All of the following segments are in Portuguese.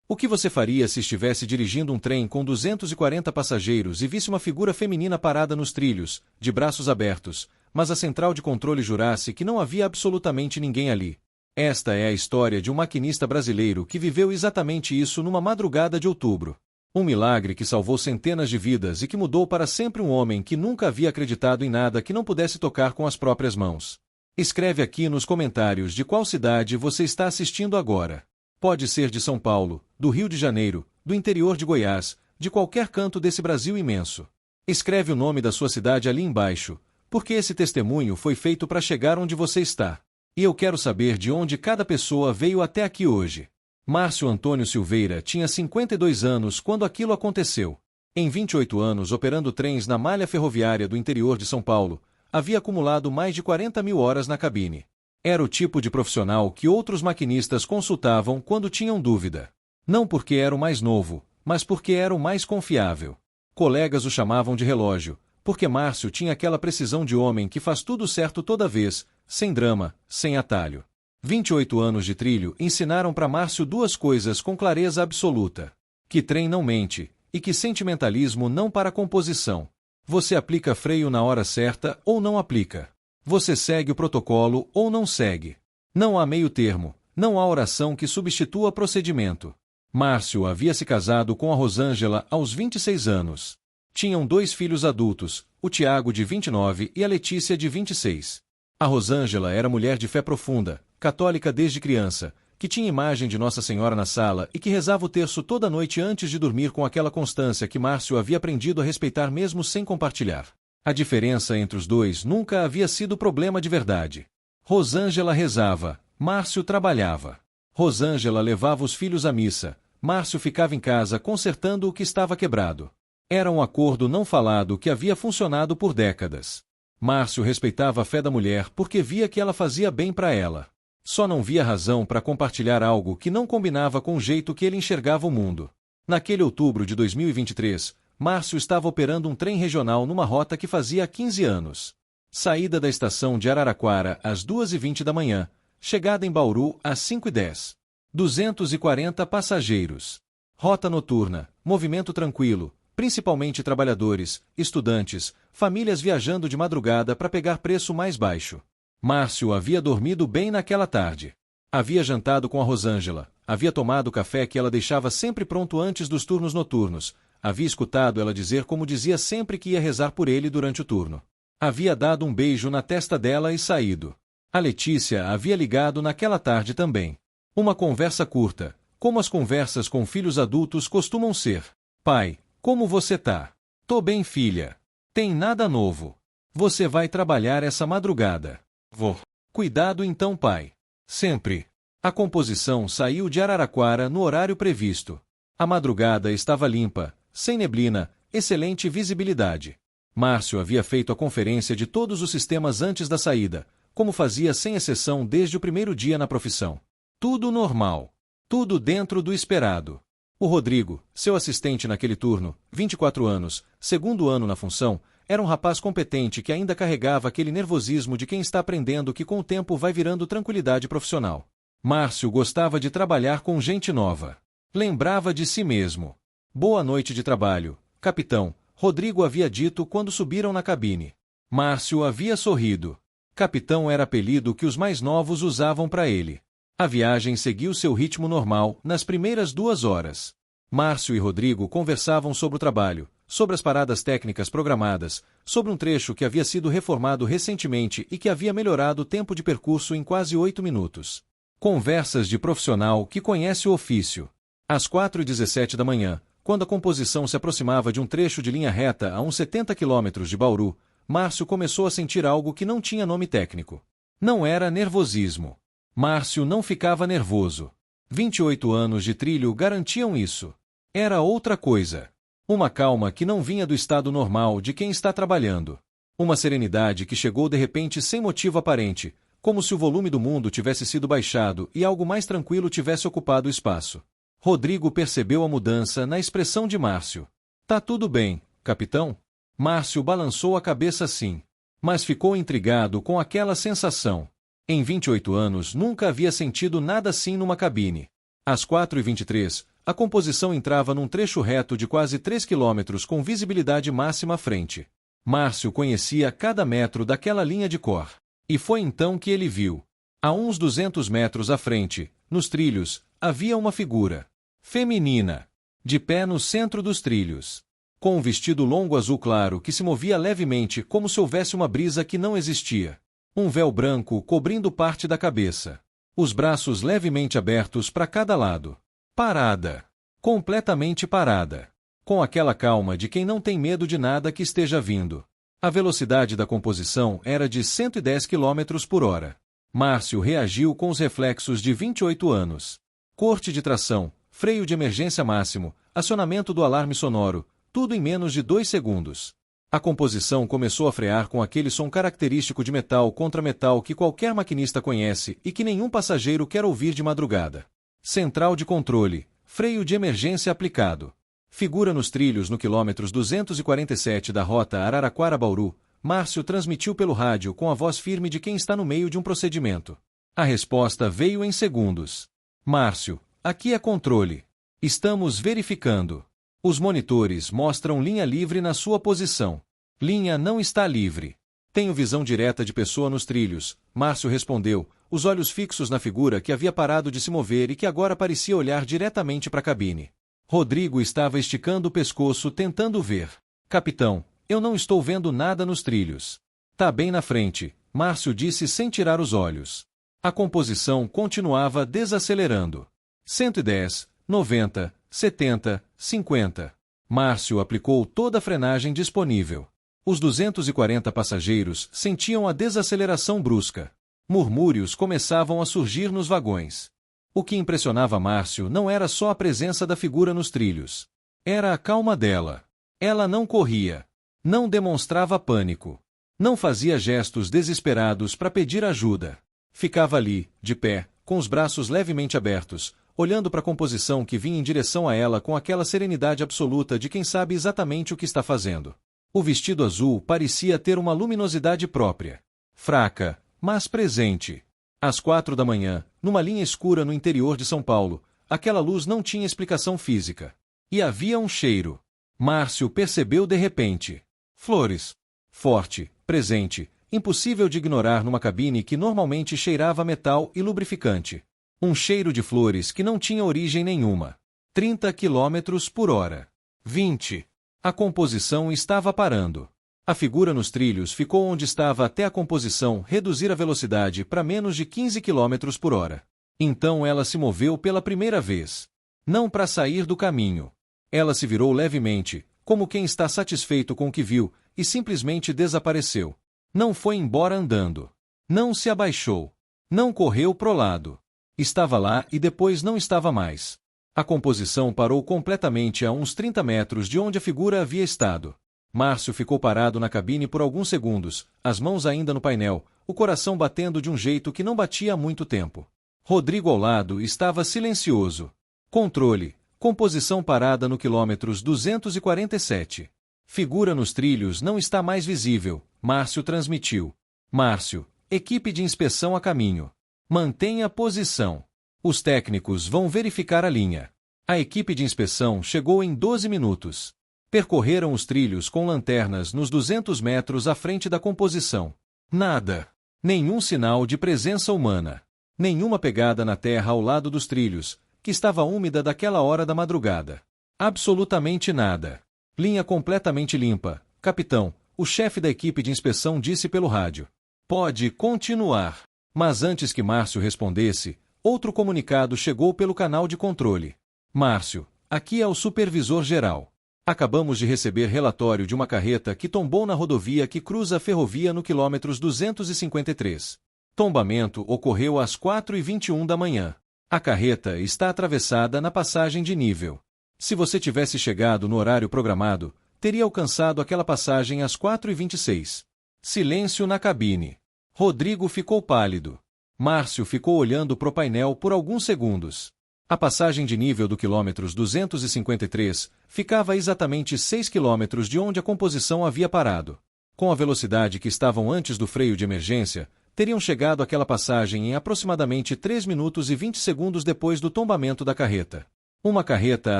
O que você faria se estivesse dirigindo um trem com 240 passageiros e visse uma figura feminina parada nos trilhos, de braços abertos, mas a central de controle jurasse que não havia absolutamente ninguém ali? Esta é a história de um maquinista brasileiro que viveu exatamente isso numa madrugada de outubro. Um milagre que salvou centenas de vidas e que mudou para sempre um homem que nunca havia acreditado em nada que não pudesse tocar com as próprias mãos. Escreve aqui nos comentários de qual cidade você está assistindo agora. Pode ser de São Paulo, do Rio de Janeiro, do interior de Goiás, de qualquer canto desse Brasil imenso. Escreve o nome da sua cidade ali embaixo, porque esse testemunho foi feito para chegar onde você está. E eu quero saber de onde cada pessoa veio até aqui hoje. Márcio Antônio Silveira tinha 52 anos quando aquilo aconteceu. Em 28 anos operando trens na malha ferroviária do interior de São Paulo, havia acumulado mais de 40 mil horas na cabine. Era o tipo de profissional que outros maquinistas consultavam quando tinham dúvida. Não porque era o mais novo, mas porque era o mais confiável. Colegas o chamavam de relógio, porque Márcio tinha aquela precisão de homem que faz tudo certo toda vez, sem drama, sem atalho. 28 anos de trilho ensinaram para Márcio duas coisas com clareza absoluta: que trem não mente, e que sentimentalismo não para composição. Você aplica freio na hora certa ou não aplica. Você segue o protocolo ou não segue. Não há meio termo, não há oração que substitua procedimento. Márcio havia se casado com a Rosângela aos 26 anos. Tinham 2 filhos adultos, o Tiago de 29 e a Letícia de 26. A Rosângela era mulher de fé profunda, católica desde criança, que tinha imagem de Nossa Senhora na sala e que rezava o terço toda noite antes de dormir com aquela constância que Márcio havia aprendido a respeitar mesmo sem compartilhar. A diferença entre os dois nunca havia sido problema de verdade. Rosângela rezava, Márcio trabalhava. Rosângela levava os filhos à missa, Márcio ficava em casa consertando o que estava quebrado. Era um acordo não falado que havia funcionado por décadas. Márcio respeitava a fé da mulher porque via que ela fazia bem para ela. Só não via razão para compartilhar algo que não combinava com o jeito que ele enxergava o mundo. Naquele outubro de 2023, Márcio estava operando um trem regional numa rota que fazia 15 anos. Saída da estação de Araraquara às 2h20 da manhã, chegada em Bauru às 5h10. 240 passageiros. Rota noturna, movimento tranquilo, principalmente trabalhadores, estudantes, famílias viajando de madrugada para pegar preço mais baixo. Márcio havia dormido bem naquela tarde. Havia jantado com a Rosângela, havia tomado o café que ela deixava sempre pronto antes dos turnos noturnos, havia escutado ela dizer como dizia sempre que ia rezar por ele durante o turno. Havia dado um beijo na testa dela e saído. A Letícia havia ligado naquela tarde também. Uma conversa curta, como as conversas com filhos adultos costumam ser. Pai, como você tá? Tô bem, filha. Tem nada novo. Você vai trabalhar essa madrugada. Vou. Cuidado então, pai. Sempre. A composição saiu de Araraquara no horário previsto. A madrugada estava limpa, sem neblina, excelente visibilidade. Márcio havia feito a conferência de todos os sistemas antes da saída, como fazia sem exceção desde o primeiro dia na profissão. Tudo normal. Tudo dentro do esperado. O Rodrigo, seu assistente naquele turno, 24 anos, segundo ano na função, era um rapaz competente que ainda carregava aquele nervosismo de quem está aprendendo que com o tempo vai virando tranquilidade profissional. Márcio gostava de trabalhar com gente nova. Lembrava de si mesmo. Boa noite de trabalho, capitão, Rodrigo havia dito quando subiram na cabine. Márcio havia sorrido. Capitão era apelido que os mais novos usavam para ele. A viagem seguiu seu ritmo normal nas primeiras 2 horas. Márcio e Rodrigo conversavam sobre o trabalho, sobre as paradas técnicas programadas, sobre um trecho que havia sido reformado recentemente e que havia melhorado o tempo de percurso em quase 8 minutos. Conversas de profissional que conhece o ofício. Às 4h17 da manhã, quando a composição se aproximava de um trecho de linha reta a uns 70 quilômetros de Bauru, Márcio começou a sentir algo que não tinha nome técnico. Não era nervosismo. Márcio não ficava nervoso. 28 anos de trilho garantiam isso. Era outra coisa. Uma calma que não vinha do estado normal de quem está trabalhando. Uma serenidade que chegou de repente sem motivo aparente, como se o volume do mundo tivesse sido baixado e algo mais tranquilo tivesse ocupado o espaço. Rodrigo percebeu a mudança na expressão de Márcio. Tá tudo bem, capitão? Márcio balançou a cabeça sim. Mas ficou intrigado com aquela sensação. Em 28 anos nunca havia sentido nada assim numa cabine. Às 4h23, A composição entrava num trecho reto de quase 3 quilômetros com visibilidade máxima à frente. Márcio conhecia cada metro daquela linha de cor. E foi então que ele viu. A uns 200 metros à frente, nos trilhos, havia uma figura feminina, de pé no centro dos trilhos, com um vestido longo azul claro que se movia levemente como se houvesse uma brisa que não existia. Um véu branco cobrindo parte da cabeça. Os braços levemente abertos para cada lado. Parada. Completamente parada. Com aquela calma de quem não tem medo de nada que esteja vindo. A velocidade da composição era de 110 km por hora. Márcio reagiu com os reflexos de 28 anos. Corte de tração, freio de emergência máximo, acionamento do alarme sonoro, tudo em menos de 2 segundos. A composição começou a frear com aquele som característico de metal contra metal que qualquer maquinista conhece e que nenhum passageiro quer ouvir de madrugada. Central de controle, freio de emergência aplicado. Figura nos trilhos no quilômetros 247 da rota Araraquara-Bauru. Márcio transmitiu pelo rádio com a voz firme de quem está no meio de um procedimento. A resposta veio em segundos. Márcio, aqui é controle. Estamos verificando. Os monitores mostram linha livre na sua posição. Linha não está livre. Tenho visão direta de pessoa nos trilhos, Márcio respondeu, os olhos fixos na figura que havia parado de se mover e que agora parecia olhar diretamente para a cabine. Rodrigo estava esticando o pescoço tentando ver. Capitão, eu não estou vendo nada nos trilhos. Tá bem na frente, Márcio disse sem tirar os olhos. A composição continuava desacelerando. 110, 90, 70, 50. Márcio aplicou toda a frenagem disponível. Os 240 passageiros sentiam a desaceleração brusca. Murmúrios começavam a surgir nos vagões. O que impressionava Márcio não era só a presença da figura nos trilhos. Era a calma dela. Ela não corria. Não demonstrava pânico. Não fazia gestos desesperados para pedir ajuda. Ficava ali, de pé, com os braços levemente abertos, olhando para a composição que vinha em direção a ela com aquela serenidade absoluta de quem sabe exatamente o que está fazendo. O vestido azul parecia ter uma luminosidade própria. Fraca, mas presente. Às 4 da manhã, numa linha escura no interior de São Paulo, aquela luz não tinha explicação física. E havia um cheiro. Márcio percebeu de repente. Flores. Forte, presente, impossível de ignorar numa cabine que normalmente cheirava a metal e lubrificante. Um cheiro de flores que não tinha origem nenhuma. 30 km por hora. 20. A composição estava parando. A figura nos trilhos ficou onde estava até a composição reduzir a velocidade para menos de 15 km por hora. Então ela se moveu pela primeira vez. Não para sair do caminho. Ela se virou levemente, como quem está satisfeito com o que viu, e simplesmente desapareceu. Não foi embora andando. Não se abaixou. Não correu pro lado. Estava lá e depois não estava mais. A composição parou completamente a uns 30 metros de onde a figura havia estado. Márcio ficou parado na cabine por alguns segundos, as mãos ainda no painel, o coração batendo de um jeito que não batia há muito tempo. Rodrigo ao lado estava silencioso. Controle. Composição parada no quilômetros 247. Figura nos trilhos não está mais visível, Márcio transmitiu. Márcio, equipe de inspeção a caminho. Mantenha a posição. Os técnicos vão verificar a linha. A equipe de inspeção chegou em 12 minutos. Percorreram os trilhos com lanternas nos 200 metros à frente da composição. Nada. Nenhum sinal de presença humana. Nenhuma pegada na terra ao lado dos trilhos, que estava úmida daquela hora da madrugada. Absolutamente nada. Linha completamente limpa. Capitão, o chefe da equipe de inspeção disse pelo rádio. Pode continuar. Mas antes que Márcio respondesse, outro comunicado chegou pelo canal de controle. Márcio, aqui é o supervisor-geral. Acabamos de receber relatório de uma carreta que tombou na rodovia que cruza a ferrovia no quilômetros 253. Tombamento ocorreu às 4h21 da manhã. A carreta está atravessada na passagem de nível. Se você tivesse chegado no horário programado, teria alcançado aquela passagem às 4h26. Silêncio na cabine. Rodrigo ficou pálido. Márcio ficou olhando pro painel por alguns segundos. A passagem de nível do quilômetros 253 ficava a exatamente 6 km de onde a composição havia parado. Com a velocidade que estavam antes do freio de emergência, teriam chegado àquela passagem em aproximadamente 3 minutos e 20 segundos depois do tombamento da carreta. Uma carreta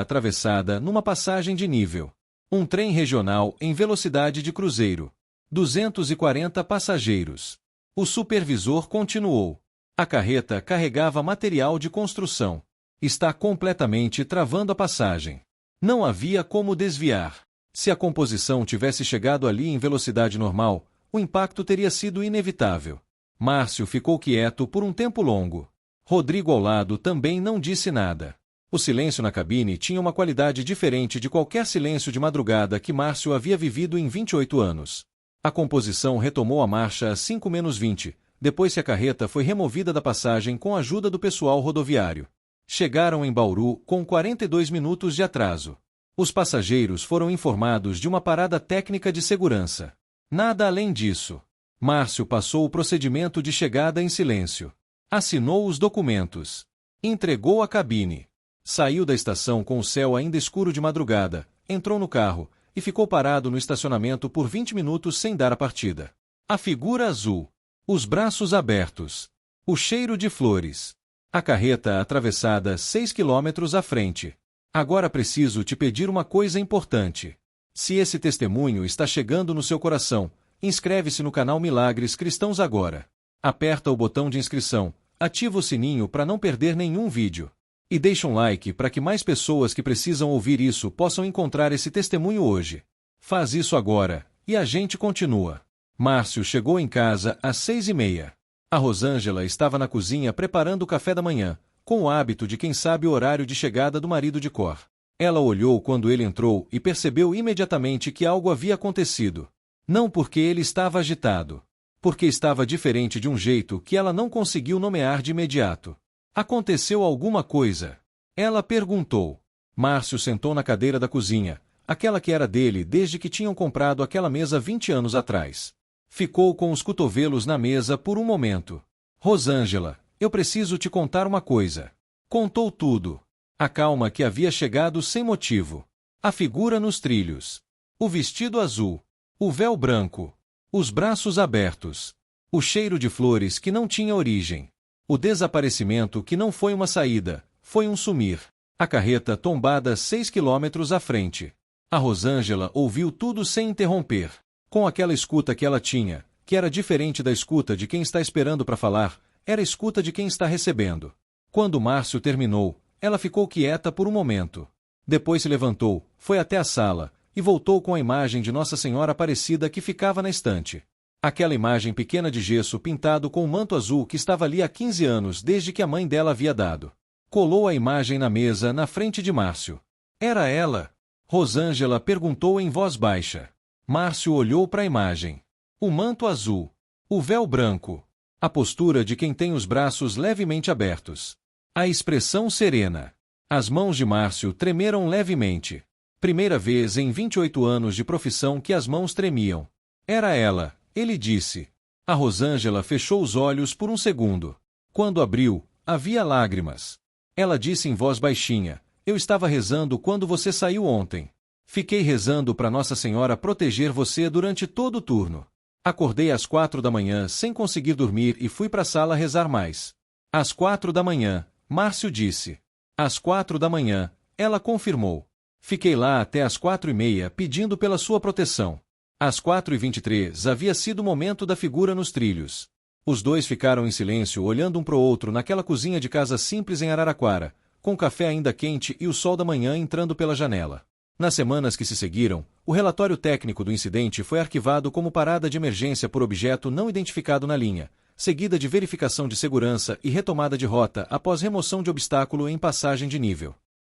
atravessada numa passagem de nível. Um trem regional em velocidade de cruzeiro. 240 passageiros. O supervisor continuou. A carreta carregava material de construção. Está completamente travando a passagem. Não havia como desviar. Se a composição tivesse chegado ali em velocidade normal, o impacto teria sido inevitável. Márcio ficou quieto por um tempo longo. Rodrigo ao lado também não disse nada. O silêncio na cabine tinha uma qualidade diferente de qualquer silêncio de madrugada que Márcio havia vivido em 28 anos. A composição retomou a marcha às 5:20, depois que a carreta foi removida da passagem com a ajuda do pessoal rodoviário. Chegaram em Bauru com 42 minutos de atraso. Os passageiros foram informados de uma parada técnica de segurança. Nada além disso. Márcio passou o procedimento de chegada em silêncio. Assinou os documentos. Entregou a cabine. Saiu da estação com o céu ainda escuro de madrugada, entrou no carro e ficou parado no estacionamento por 20 minutos sem dar a partida. A figura azul. Os braços abertos. O cheiro de flores. A carreta atravessada 6 quilômetros à frente. Agora preciso te pedir uma coisa importante. Se esse testemunho está chegando no seu coração, inscreve-se no canal Milagres Cristãos agora. Aperta o botão de inscrição, ativa o sininho para não perder nenhum vídeo. E deixa um like para que mais pessoas que precisam ouvir isso possam encontrar esse testemunho hoje. Faz isso agora, e a gente continua. Márcio chegou em casa às 6:30. A Rosângela estava na cozinha preparando o café da manhã, com o hábito de quem sabe o horário de chegada do marido de cor. Ela olhou quando ele entrou e percebeu imediatamente que algo havia acontecido. Não porque ele estava agitado. Porque estava diferente de um jeito que ela não conseguiu nomear de imediato. Aconteceu alguma coisa? Ela perguntou. Márcio sentou na cadeira da cozinha, aquela que era dele desde que tinham comprado aquela mesa 20 anos atrás. Ficou com os cotovelos na mesa por um momento. Rosângela, eu preciso te contar uma coisa. Contou tudo. A calma que havia chegado sem motivo. A figura nos trilhos. O vestido azul. O véu branco. Os braços abertos. O cheiro de flores que não tinha origem. O desaparecimento que não foi uma saída, foi um sumir. A carreta tombada 6 quilômetros à frente. A Rosângela ouviu tudo sem interromper. Com aquela escuta que ela tinha, que era diferente da escuta de quem está esperando para falar, era a escuta de quem está recebendo. Quando Márcio terminou, ela ficou quieta por um momento. Depois se levantou, foi até a sala, e voltou com a imagem de Nossa Senhora Aparecida que ficava na estante. Aquela imagem pequena de gesso pintado com um manto azul que estava ali há 15 anos desde que a mãe dela havia dado. Colou a imagem na mesa na frente de Márcio. Era ela? Rosângela perguntou em voz baixa. Márcio olhou para a imagem. O manto azul. O véu branco. A postura de quem tem os braços levemente abertos. A expressão serena. As mãos de Márcio tremeram levemente. Primeira vez em 28 anos de profissão que as mãos tremiam. Era ela, ele disse. A Rosângela fechou os olhos por um segundo. Quando abriu, havia lágrimas. Ela disse em voz baixinha, eu estava rezando quando você saiu ontem. Fiquei rezando para Nossa Senhora proteger você durante todo o turno. Acordei às 4 da manhã sem conseguir dormir e fui para a sala rezar mais. Às 4 da manhã, Márcio disse. Às 4 da manhã, ela confirmou. Fiquei lá até às 4:30 pedindo pela sua proteção. Às 4:23 havia sido o momento da figura nos trilhos. Os dois ficaram em silêncio olhando um para o outro naquela cozinha de casa simples em Araraquara, com o café ainda quente e o sol da manhã entrando pela janela. Nas semanas que se seguiram, o relatório técnico do incidente foi arquivado como parada de emergência por objeto não identificado na linha, seguida de verificação de segurança e retomada de rota após remoção de obstáculo em passagem de nível.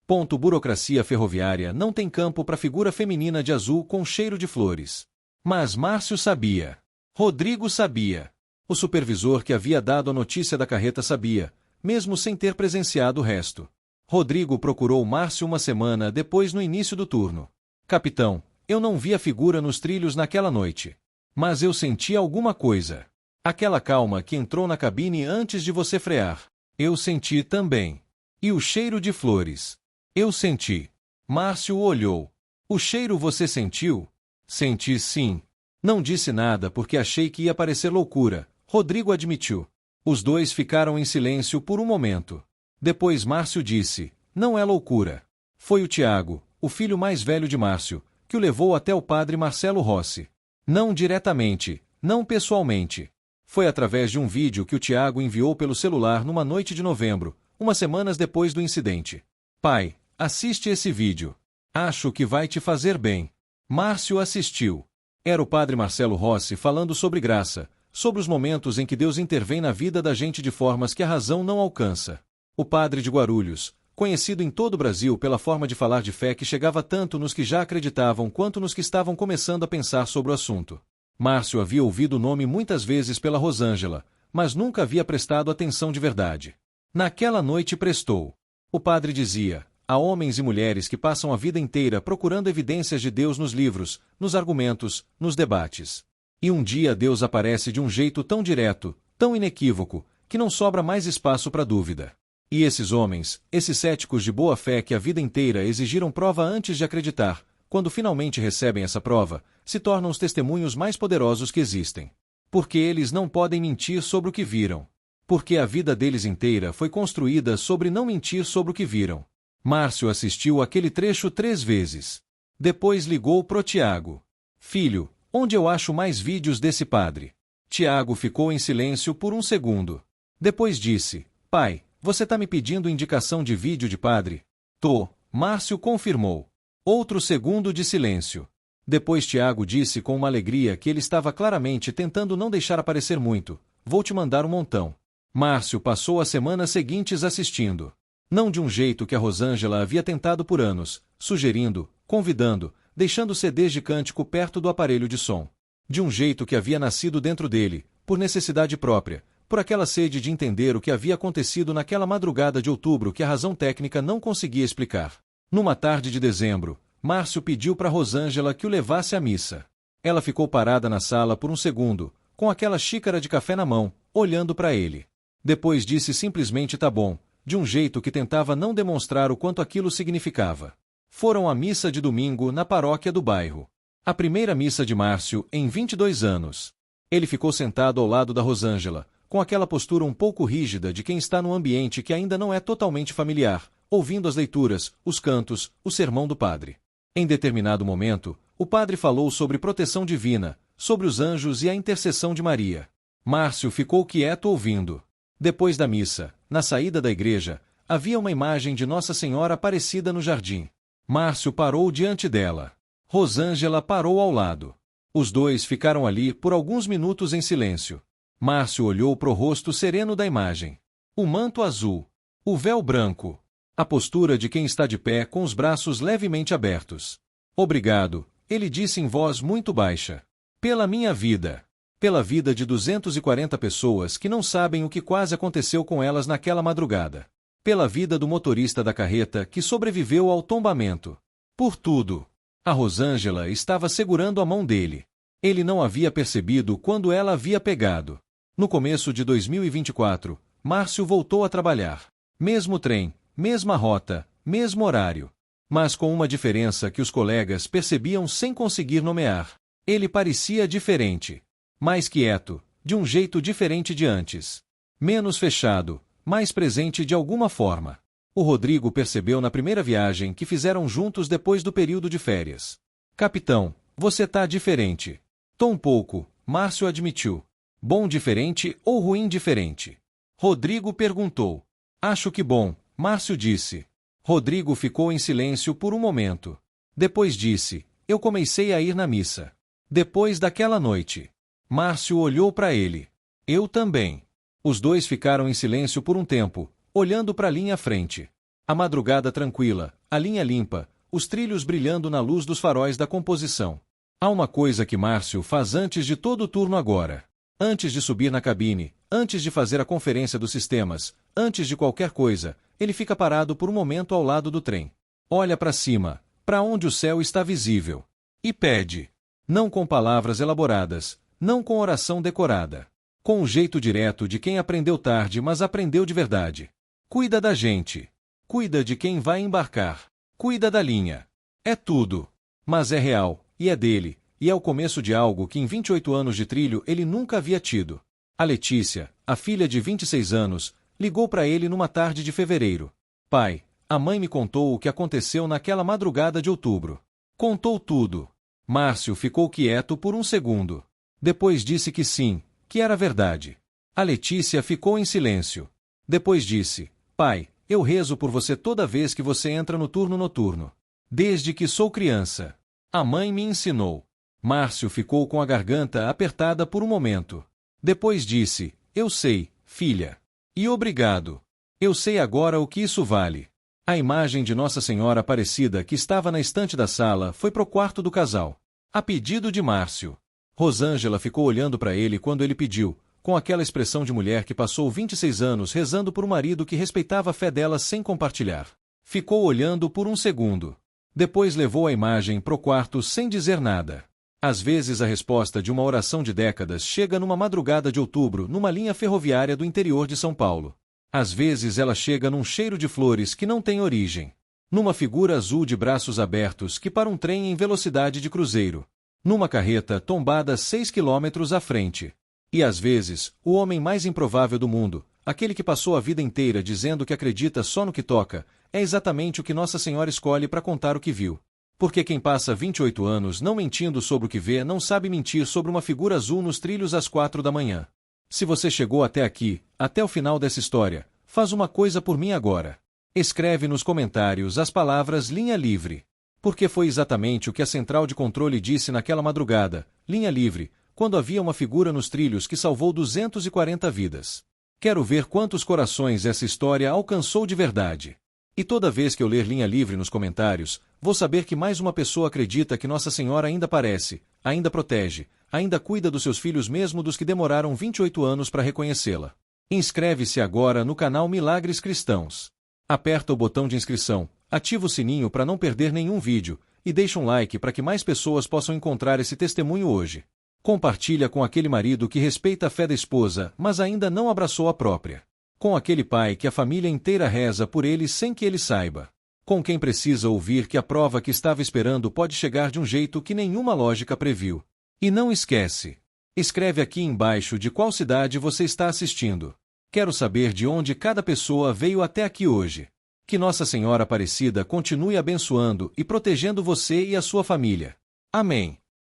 Burocracia ferroviária não tem campo para figura feminina de azul com cheiro de flores. Mas Márcio sabia. Rodrigo sabia. O supervisor que havia dado a notícia da carreta sabia, mesmo sem ter presenciado o resto. Rodrigo procurou Márcio uma semana depois no início do turno. Capitão, eu não vi a figura nos trilhos naquela noite. Mas eu senti alguma coisa. Aquela calma que entrou na cabine antes de você frear. Eu senti também. E o cheiro de flores. Eu senti. Márcio olhou. O cheiro você sentiu? Senti sim. Não disse nada porque achei que ia parecer loucura, Rodrigo admitiu. Os dois ficaram em silêncio por um momento. Depois Márcio disse, não é loucura. Foi o Tiago, o filho mais velho de Márcio, que o levou até o padre Marcelo Rossi. Não diretamente, não pessoalmente. Foi através de um vídeo que o Tiago enviou pelo celular numa noite de novembro, umas semanas depois do incidente. Pai, assiste esse vídeo. Acho que vai te fazer bem. Márcio assistiu. Era o padre Marcelo Rossi falando sobre graça, sobre os momentos em que Deus intervém na vida da gente de formas que a razão não alcança. O padre de Guarulhos, conhecido em todo o Brasil pela forma de falar de fé que chegava tanto nos que já acreditavam quanto nos que estavam começando a pensar sobre o assunto. Márcio havia ouvido o nome muitas vezes pela Rosângela, mas nunca havia prestado atenção de verdade. Naquela noite prestou. O padre dizia: há homens e mulheres que passam a vida inteira procurando evidências de Deus nos livros, nos argumentos, nos debates. E um dia Deus aparece de um jeito tão direto, tão inequívoco, que não sobra mais espaço para dúvida. E esses homens, esses céticos de boa fé que a vida inteira exigiram prova antes de acreditar, quando finalmente recebem essa prova, se tornam os testemunhos mais poderosos que existem. Porque eles não podem mentir sobre o que viram. Porque a vida deles inteira foi construída sobre não mentir sobre o que viram. Márcio assistiu aquele trecho 3 vezes. Depois ligou pro Tiago. Filho, onde eu acho mais vídeos desse padre? Tiago ficou em silêncio por um segundo. Depois disse: pai, você tá me pedindo indicação de vídeo de padre? Tô, Márcio confirmou. Outro segundo de silêncio. Depois Tiago disse com uma alegria que ele estava claramente tentando não deixar aparecer muito: vou te mandar um montão. Márcio passou as semanas seguintes assistindo. Não de um jeito que a Rosângela havia tentado por anos, sugerindo, convidando, deixando CDs de cântico perto do aparelho de som. De um jeito que havia nascido dentro dele, por necessidade própria, por aquela sede de entender o que havia acontecido naquela madrugada de outubro que a razão técnica não conseguia explicar. Numa tarde de dezembro, Márcio pediu para Rosângela que o levasse à missa. Ela ficou parada na sala por um segundo, com aquela xícara de café na mão, olhando para ele. Depois disse simplesmente tá bom, de um jeito que tentava não demonstrar o quanto aquilo significava. Foram à missa de domingo na paróquia do bairro. A primeira missa de Márcio em 22 anos. Ele ficou sentado ao lado da Rosângela, com aquela postura um pouco rígida de quem está num ambiente que ainda não é totalmente familiar, ouvindo as leituras, os cantos, o sermão do padre. Em determinado momento, o padre falou sobre proteção divina, sobre os anjos e a intercessão de Maria. Márcio ficou quieto ouvindo. Depois da missa, na saída da igreja, havia uma imagem de Nossa Senhora Aparecida no jardim. Márcio parou diante dela. Rosângela parou ao lado. Os dois ficaram ali por alguns minutos em silêncio. Márcio olhou para o rosto sereno da imagem. O manto azul. O véu branco. A postura de quem está de pé com os braços levemente abertos. Obrigado, ele disse em voz muito baixa. Pela minha vida. Pela vida de 240 pessoas que não sabem o que quase aconteceu com elas naquela madrugada. Pela vida do motorista da carreta que sobreviveu ao tombamento. Por tudo. A Rosângela estava segurando a mão dele. Ele não havia percebido quando ela havia pegado. No começo de 2024, Márcio voltou a trabalhar. Mesmo trem, mesma rota, mesmo horário. Mas com uma diferença que os colegas percebiam sem conseguir nomear. Ele parecia diferente. Mais quieto, de um jeito diferente de antes. Menos fechado, mais presente de alguma forma. O Rodrigo percebeu na primeira viagem que fizeram juntos depois do período de férias. Capitão, você tá diferente. Tô um pouco, Márcio admitiu. Bom diferente ou ruim diferente? Rodrigo perguntou. Acho que bom, Márcio disse. Rodrigo ficou em silêncio por um momento. Depois disse, eu comecei a ir na missa. Depois daquela noite. Márcio olhou para ele. Eu também. Os dois ficaram em silêncio por um tempo, olhando para a linha à frente. A madrugada tranquila, a linha limpa, os trilhos brilhando na luz dos faróis da composição. Há uma coisa que Márcio faz antes de todo o turno agora. Antes de subir na cabine, antes de fazer a conferência dos sistemas, antes de qualquer coisa, ele fica parado por um momento ao lado do trem. Olha para cima, para onde o céu está visível. E pede. Não com palavras elaboradas, não com oração decorada. Com um jeito direto de quem aprendeu tarde, mas aprendeu de verdade. Cuida da gente. Cuida de quem vai embarcar. Cuida da linha. É tudo. Mas é real, e é dele, e é o começo de algo que em 28 anos de trilho ele nunca havia tido. A Letícia, a filha de 26 anos, ligou para ele numa tarde de fevereiro. Pai, A mãe me contou o que aconteceu naquela madrugada de outubro. Contou tudo. Márcio ficou quieto por um segundo. Depois disse que sim, que era verdade. A Letícia ficou em silêncio. Depois disse: pai, eu rezo por você toda vez que você entra no turno noturno. Desde que sou criança. A mãe me ensinou. Márcio ficou com a garganta apertada por um momento. Depois disse: eu sei, filha. E obrigado. Eu sei agora o que isso vale. A imagem de Nossa Senhora Aparecida que estava na estante da sala foi pro quarto do casal. A pedido de Márcio. Rosângela ficou olhando para ele quando ele pediu, com aquela expressão de mulher que passou 26 anos rezando por um marido que respeitava a fé dela sem compartilhar. Ficou olhando por um segundo. Depois levou a imagem pro quarto sem dizer nada. Às vezes a resposta de uma oração de décadas chega numa madrugada de outubro numa linha ferroviária do interior de São Paulo. Às vezes ela chega num cheiro de flores que não tem origem. Numa figura azul de braços abertos que para um trem em velocidade de cruzeiro. Numa carreta tombada 6 quilômetros à frente. E às vezes, o homem mais improvável do mundo, aquele que passou a vida inteira dizendo que acredita só no que toca, é exatamente o que Nossa Senhora escolhe para contar o que viu. Porque quem passa 28 anos não mentindo sobre o que vê não sabe mentir sobre uma figura azul nos trilhos às 4 da manhã. Se você chegou até aqui, até o final dessa história, faz uma coisa por mim agora. Escreve nos comentários as palavras linha livre. Porque foi exatamente o que a central de controle disse naquela madrugada, linha livre, quando havia uma figura nos trilhos que salvou 240 vidas. Quero ver quantos corações essa história alcançou de verdade. E toda vez que eu ler linha livre nos comentários, vou saber que mais uma pessoa acredita que Nossa Senhora ainda aparece, ainda protege, ainda cuida dos seus filhos mesmo dos que demoraram 28 anos para reconhecê-la. Inscreve-se agora no canal Milagres Cristãos. Aperta o botão de inscrição, ativa o sininho para não perder nenhum vídeo, e deixa um like para que mais pessoas possam encontrar esse testemunho hoje. Compartilha com aquele marido que respeita a fé da esposa, mas ainda não abraçou a própria. Com aquele pai que a família inteira reza por ele sem que ele saiba. Com quem precisa ouvir que a prova que estava esperando pode chegar de um jeito que nenhuma lógica previu. E não esquece. Escreve aqui embaixo de qual cidade você está assistindo. Quero saber de onde cada pessoa veio até aqui hoje. Que Nossa Senhora Aparecida continue abençoando e protegendo você e a sua família. Amém.